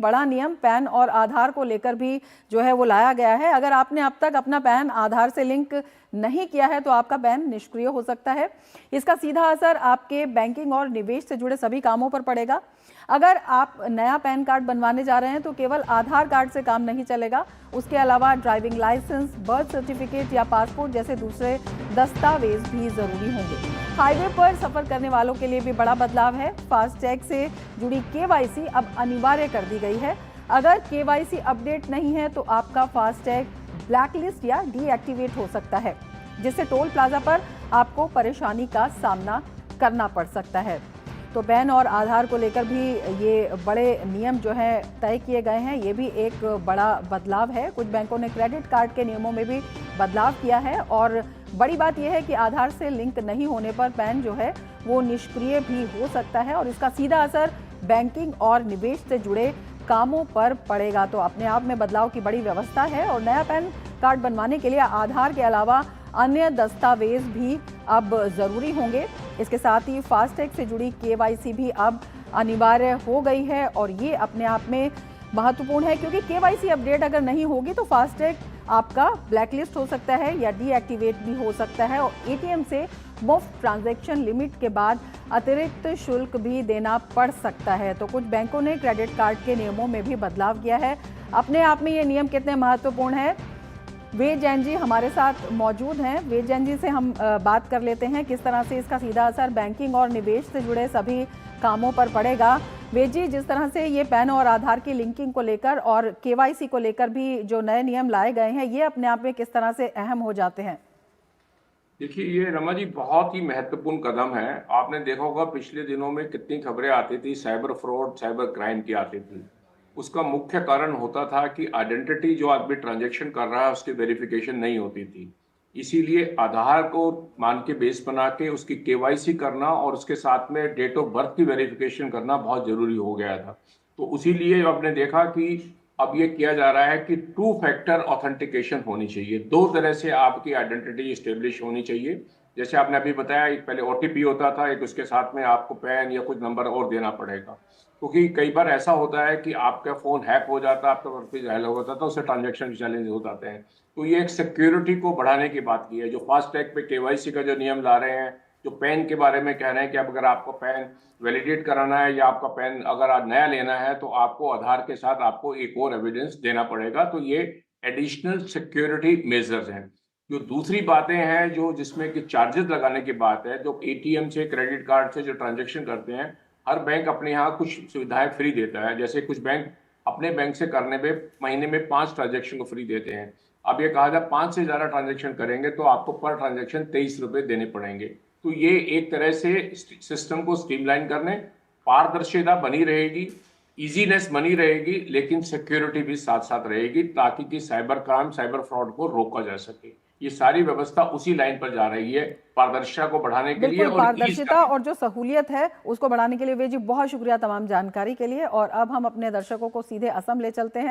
बड़ा नियम पैन और आधार को लेकर भी जो है वो लाया गया है। अगर आपने अब तक अपना पैन आधार से लिंक नहीं किया है तो आपका पैन निष्क्रिय हो सकता है। इसका सीधा असर आपके बैंकिंग और निवेश से जुड़े सभी कामों पर पड़ेगा। अगर आप नया पैन कार्ड बनवाने जा रहे हैं तो केवल आधार कार्ड से काम नहीं चलेगा, उसके अलावा ड्राइविंग लाइसेंस, बर्थ सर्टिफिकेट या पासपोर्ट जैसे दूसरे दस्तावेज भी जरूरी होंगे। हाईवे पर सफर करने वालों के लिए भी बड़ा बदलाव है। फास्टैग से जुड़ी केवाईसी अब अनिवार्य कर दी गई है। अगर केवाईसी अपडेट नहीं है तो आपका फास्टैग ब्लैकलिस्ट या डीएक्टिवेट हो सकता है, जिससे टोल प्लाजा पर आपको परेशानी का सामना करना पड़ सकता है। तो पैन और आधार को लेकर भी ये बड़े नियम जो है तय किए गए हैं। ये भी एक बड़ा बदलाव है। कुछ बैंकों ने क्रेडिट कार्ड के नियमों में भी बदलाव किया है और बड़ी बात यह है कि आधार से लिंक नहीं होने पर पैन जो है वो निष्क्रिय भी हो सकता है और इसका सीधा असर बैंकिंग और निवेश से जुड़े कामों पर पड़ेगा। तो अपने आप में बदलाव की बड़ी व्यवस्था है और नया पैन कार्ड बनवाने के लिए आधार के अलावा अन्य दस्तावेज भी अब जरूरी होंगे। इसके साथ ही फास्टैग से जुड़ी केवाईसी भी अब अनिवार्य हो गई है और ये अपने आप में महत्वपूर्ण है, क्योंकि केवाईसी अपडेट अगर नहीं होगी तो फास्टैग आपका ब्लैकलिस्ट हो सकता है या डीएक्टिवेट भी हो सकता है और एटीएम से मुफ्त ट्रांजैक्शन लिमिट के बाद अतिरिक्त शुल्क भी देना पड़ सकता है। तो कुछ बैंकों ने क्रेडिट कार्ड के नियमों में भी बदलाव किया है। अपने आप में ये नियम कितने महत्वपूर्ण है, वेद जैन जी हमारे साथ मौजूद हैं। वेद जैन जी से हम बात कर लेते हैं किस तरह से इसका सीधा असर बैंकिंग और निवेश से जुड़े सभी कामों पर पड़ेगा। वेद जी, जिस तरह से ये पैन और आधार की लिंकिंग को लेकर और केवाईसी को लेकर भी जो नए नियम लाए गए हैं, ये अपने आप में किस तरह से अहम हो जाते हैं? देखिए, ये रमा जी बहुत ही महत्वपूर्ण कदम है। आपने देखा होगा पिछले दिनों में कितनी खबरें आती थी, साइबर फ्रॉड, साइबर क्राइम की आती थी। उसका मुख्य कारण होता था कि आइडेंटिटी जो आदमी ट्रांजैक्शन कर रहा है उसकी वेरिफिकेशन नहीं होती थी। इसीलिए आधार को मान के बेस बना के उसकी केवाईसी करना और उसके साथ में डेट ऑफ बर्थ की वेरिफिकेशन करना बहुत जरूरी हो गया था। तो उसी लिए आपने देखा कि अब ये किया जा रहा है कि 2 फैक्टर ऑथेंटिकेशन होनी चाहिए। 2 तरह से आपकी आइडेंटिटी स्टेब्लिश होनी चाहिए। जैसे आपने अभी बताया, एक पहले ओटीपी होता था, एक उसके साथ में आपको पैन या कुछ नंबर और देना पड़ेगा, क्योंकि कई बार ऐसा होता है कि आपका फ़ोन हैक हो जाता है, आपका वर्कपेज हैक हो जाता है, तो उससे ट्रांजैक्शन चैलेंज हो जाते हैं। तो ये एक सिक्योरिटी को बढ़ाने की बात की है। जो फास्टैग पे केवाईसी का जो नियम ला रहे हैं, जो पैन के बारे में कह रहे हैं कि अब अगर आपको पैन वैलिडेट कराना है या आपका पैन अगर आज नया लेना है तो आपको आधार के साथ आपको एक और एविडेंस देना पड़ेगा। तो ये एडिशनल सिक्योरिटी मेजर्स हैं। जो दूसरी बातें हैं जो जिसमें कि चार्जेस लगाने की बात है, जो एटीएम से, क्रेडिट कार्ड से जो ट्रांजैक्शन करते हैं, हर बैंक अपने यहाँ कुछ सुविधाएं फ्री देता है। जैसे कुछ बैंक अपने बैंक से करने पे महीने में 5 ट्रांजैक्शन को फ्री देते हैं। अब ये कहा जाए 5 से ज़्यादा ट्रांजैक्शन करेंगे तो आपको पर ट्रांजैक्शन 23 रुपये देने पड़ेंगे। तो ये एक तरह से सिस्टम को स्ट्रीमलाइन करने, पारदर्शिता बनी रहेगी, इजीनेस बनी रहेगी, लेकिन सिक्योरिटी भी साथ साथ रहेगी ताकि कि साइबर क्राइम, साइबर फ्रॉड को रोका जा सके। ये सारी व्यवस्था उसी लाइन पर जा रही है, पारदर्शिता को बढ़ाने के लिए बिल्कुल, और पारदर्शिता और जो सहूलियत है उसको बढ़ाने के लिए। वेद जी, बहुत शुक्रिया तमाम जानकारी के लिए। और अब हम अपने दर्शकों को सीधे असम ले चलते हैं।